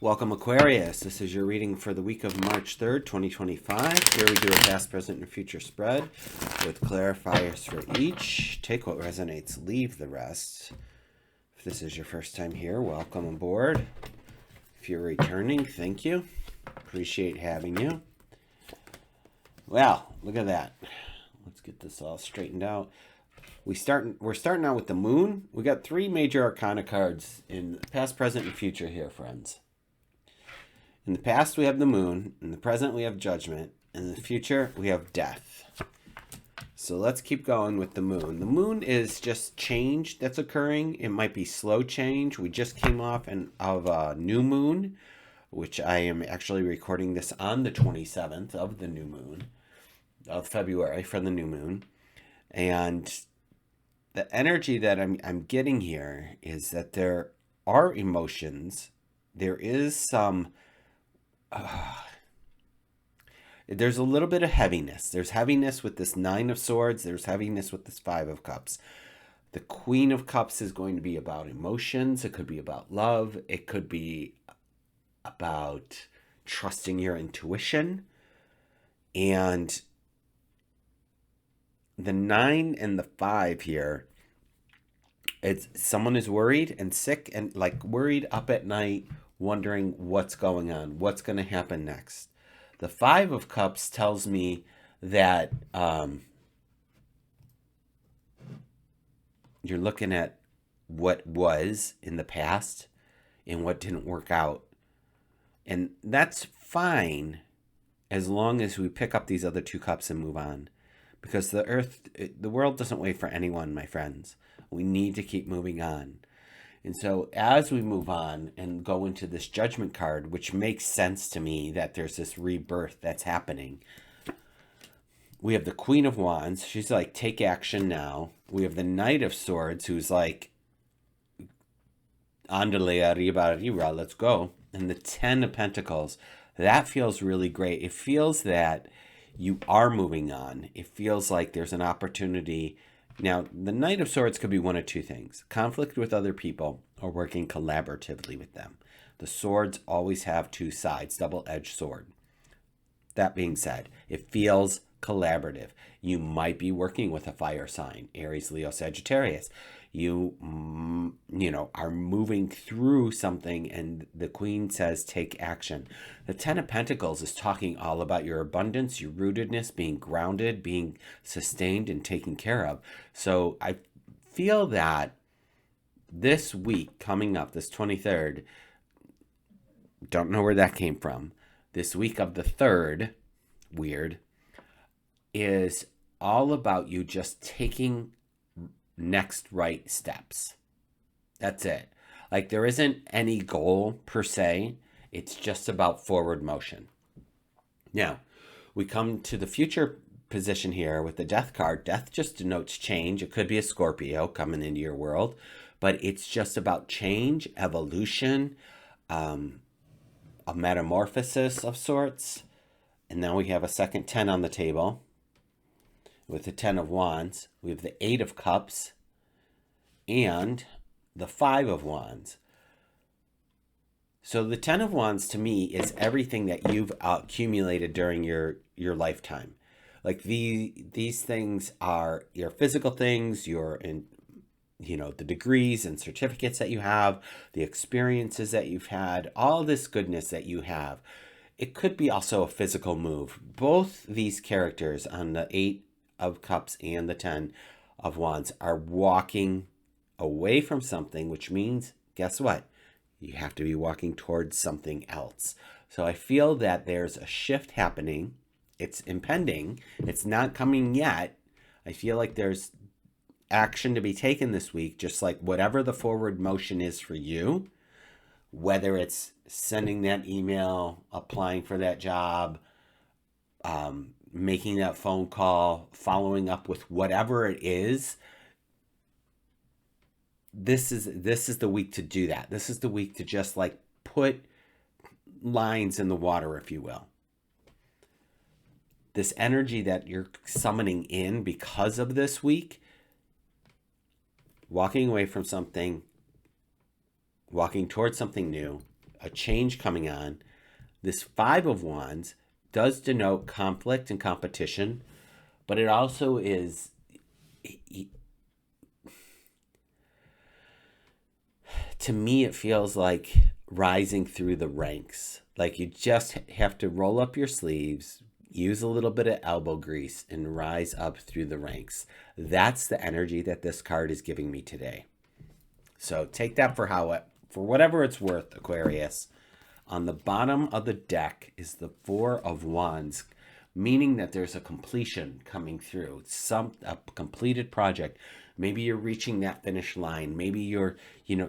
Welcome, Aquarius. This is your reading for the week of March 3rd, 2025. Here we do a past, present, and future spread with clarifiers for each. Take what resonates, leave the rest. If this is your first time here, welcome aboard. If you're returning, thank you. Appreciate having you. Well, look at that. Let's get this all straightened out. We're starting out with the moon. We got three major arcana cards in past, present, and future here, friends. In the past, we have the moon. In the present, we have judgment. In the future, we have death. So let's keep going with the moon. The moon is just change that's occurring. It might be slow change. We just came off of a new moon, which I am actually recording this on the 27th of the new moon of February for the new moon. And the energy that I'm getting here is that there are emotions. There is some, there's a little bit of heaviness. There's heaviness with this Nine of Swords. There's heaviness with this Five of Cups. The Queen of Cups is going to be about emotions. It could be about love. It could be about trusting your intuition. And the 9 and the 5 here, it's someone is worried and sick and like worried up at night, wondering what's going on, what's going to happen next. The 5 of Cups tells me that you're looking at what was in the past and what didn't work out. And that's fine as long as we pick up these other two cups and move on. Because the world doesn't wait for anyone, my friends. We need to keep moving on. And so as we move on and go into this judgment card, which makes sense to me that there's this rebirth that's happening. We have the Queen of Wands. She's like, take action now. We have the Knight of Swords, who's like, andale arriba, arriba, let's go. And the 10 of Pentacles. That feels really great. It feels that you are moving on. It feels like there's an opportunity. Now, the Knight of Swords could be one of two things: conflict with other people or working collaboratively with them. The swords always have two sides, double-edged sword. That being said, it feels collaborative. You might be working with a fire sign, Aries, Leo, Sagittarius. You are moving through something, and the Queen says, take action. The 10 of Pentacles is talking all about your abundance, your rootedness, being grounded, being sustained, and taken care of. So I feel that this week coming up, this 23rd, don't know where that came from. This week of the 3rd, weird, is all about you just taking next right steps. That's it. Like, there isn't any goal per se. It's just about forward motion. Now, we come to the future position here with the Death card. Death just denotes change. It could be a Scorpio coming into your world, but it's just about change, evolution, a metamorphosis of sorts. And now we have a second 10 on the table. With the 10 of Wands, we have the 8 of Cups and the 5 of Wands. So the 10 of Wands to me is everything that you've accumulated during your lifetime. Like these things are your physical things, the degrees and certificates that you have, the experiences that you've had, all this goodness that you have. It could be also a physical move. Both these characters on the 8 of Cups and the 10 of Wands are walking away from something, which means, guess what? You have to be walking towards something else. So I feel that there's a shift happening. It's impending. It's not coming yet. I feel like there's action to be taken this week, just like whatever the forward motion is for you, whether it's sending that email, applying for that job, making that phone call, following up with whatever it is. This is the week to do that. This is the week to just like put lines in the water, if you will. This energy that you're summoning in because of this week, walking away from something, walking towards something new, a change coming on. This Five of Wands does denote conflict and competition, but it also is, to me, it feels like rising through the ranks. Like you just have to roll up your sleeves, use a little bit of elbow grease, and rise up through the ranks. That's the energy that this card is giving me today. So take that for whatever it's worth, Aquarius. On the bottom of the deck is the Four of Wands, meaning that there's a completion coming through, a completed project. Maybe you're reaching that finish line. Maybe you're,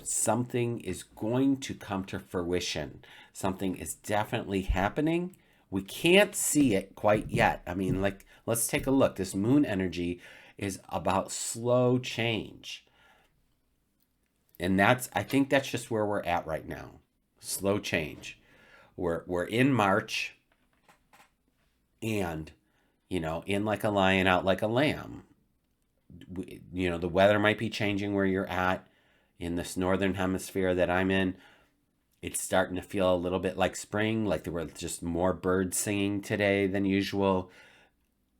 something is going to come to fruition. Something is definitely happening. We can't see it quite yet. I mean, let's take a look. This moon energy is about slow change. And I think that's just where we're at right now. Slow change. We're in March, and in like a lion, out like a lamb. The weather might be changing where you're at. In this northern hemisphere that I'm in, it's starting to feel a little bit like spring, like there were just more birds singing today than usual.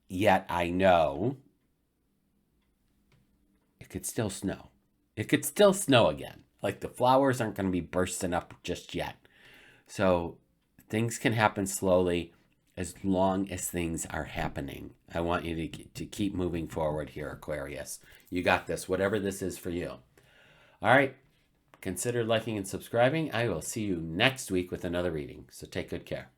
Yet I know it could still snow. It could still snow again. Like the flowers aren't going to be bursting up just yet. So things can happen slowly as long as things are happening. I want you to keep moving forward here, Aquarius. You got this, whatever this is for you. All right. Consider liking and subscribing. I will see you next week with another reading. So take good care.